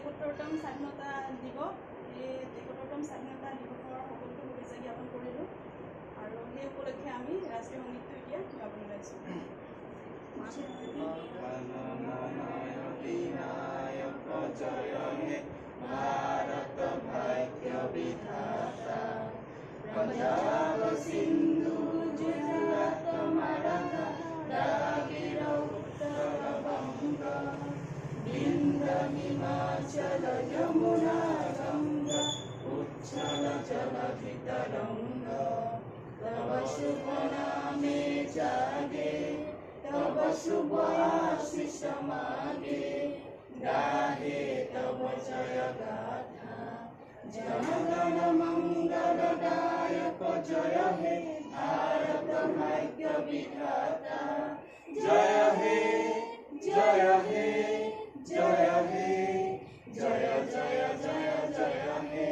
73তম স্বাধীনতা দিৱস এই 73তম স্বাধীনতা দিৱসৰ সকলোকে শুভেচ্ছা জ্ঞাপন কৰিলোঁ আৰু সেই উপলক্ষে আমি ৰাষ্ট্ৰীয় সংগীতটো এতিয়া গাবলৈ ওলাইছোঁ। भारत भाग्य विधाता पंजाब सिंधु गुजरात मराठा द्राविड़ उत्तर बंग विंध्य हिमाचल यमुना गंगा उच्छल जलधि तरंग तव शुभ नामे जागे तव शुभ आशीष मागे गाहे तव जय गाथा जनगण मंगलदायक जय हे भारत भाग्य विधाता जय हे जय हे जय हे जय जय जय जय हे।